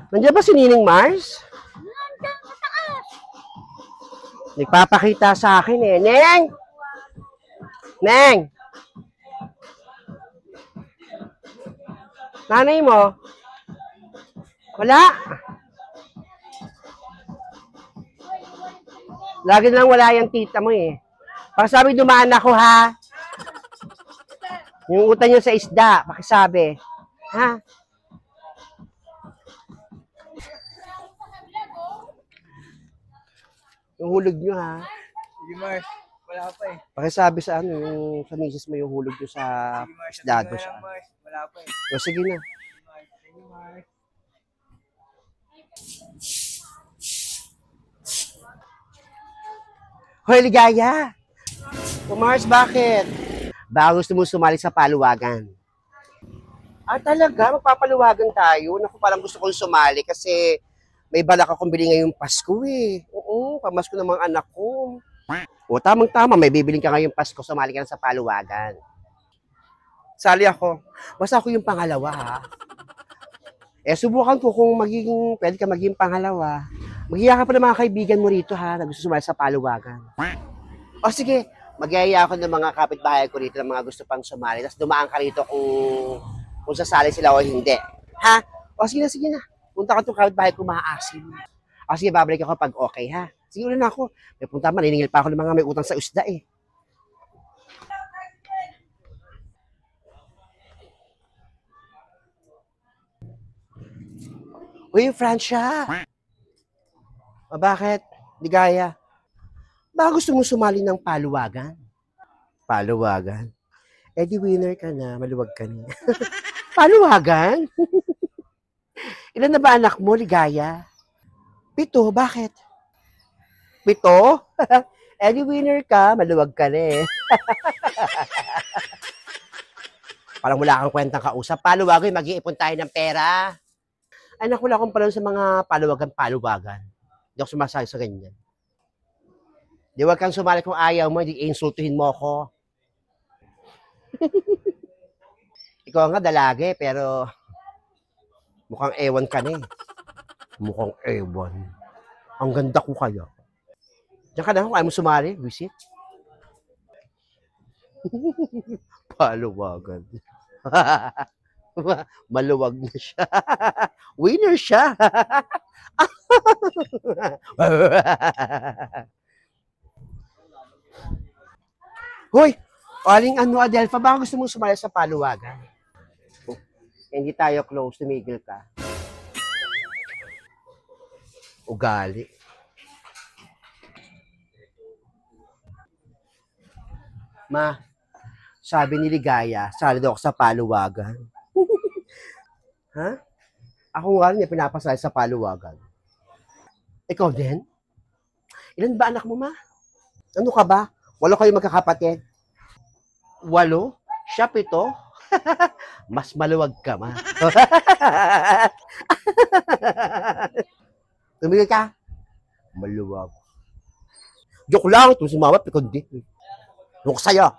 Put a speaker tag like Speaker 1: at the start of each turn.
Speaker 1: Nandiyan ba si Nining Mars?
Speaker 2: Nandiyan sa taas.
Speaker 1: Nagpapakita sa akin eh. Neng! Neng! Nanay mo? Wala. Lagi na lang wala yung tita mo eh. Pakisabi dumaan ako ha. Yung utang nyo sa isda, pakisabi. Ha? Yung hulog nyo ha.
Speaker 3: Sige, Mars. Wala pa eh.
Speaker 1: Pakisabi sa ano, yung sa misis mo yung hulog nyo sa
Speaker 3: Sige, Mars.
Speaker 1: isda
Speaker 3: Sabihin mo
Speaker 1: doon
Speaker 3: na
Speaker 1: sa.
Speaker 3: lang, Mars. Wala pa eh.
Speaker 1: O sige na.
Speaker 3: Thank you, Mars.
Speaker 1: Hoy, Ligaya! O Mars, bakit? Baka gusto mo sumali sa paluwagan. Ah, talaga? Magpapaluwagan tayo? Naku, parang gusto kong sumali kasi may balak akong bili ngayong Pasko eh. Oo, pamasko ng mga anak ko. O, tamang-tama, may bibiling ka ngayong Pasko, sumali ka na sa paluwagan. Sali ako. Basta ako yung pangalawa, ha? Eh, subukan ko kung pwede ka maging pangalawa. Maghiya ka pa ng mga kaibigan mo rito, ha, na gusto sumali sa paluwagan. O, sige. Magyaya ako ng mga kapitbahay ko rito ng mga gusto pang sumali. Tapos dumaan ka rito kung sasali sila o hindi. Ha? O, sige na. Punta ka itong kapitbahay ko, maaasim. O, sige, babalik ako pag okay, ha? Sige, ulit na ako. May punta, maniningil pa ako ng mga may utang sa isda, eh. Uy, Francia! O, bakit? Ligaya. Baka gusto mo sumali ng paluwagan? Paluwagan? Eh di winner ka na, maluwag ka na. Paluwagan? Ilan na ba anak mo, Ligaya? 7, bakit? 7? Eh di winner ka, maluwag ka na eh. Parang wala kang kwentang kausap. Paluwagan, mag-iipon tayo ng pera. Ay naku, wala akong panahon sa mga paluwagan. Hindi ako sumasali sa ganyan. Di wag kang sumali kung ayaw mo, di insultuhin mo ako. Ikaw nga dalagi, pero mukhang ewan ka na eh. Mukhang ewan. Ang ganda ko kaya. Diyan ka na kung ayaw mo sumali, visit. Paluwagan. Maluwag na siya. Winner siya. Hoy, aling ano, Adelpha, baka gusto mong sumali sa paluwagan? Hindi tayo close, tumigil ka. Ugali. Ma, sabi ni Ligaya, sali daw ako sa paluwagan. Ha? Ako nga rin niya pinapasali sa paluwagan. Ikaw din? Ilan ba anak mo, ma? Ano ka ba? 8 kayo magkakapatid? 8? Siya 7? Mas maluwag ka, ma. Tumigil ka? Maluwag. Joke lang, ito si mama, pikundi. Yung sa'yo.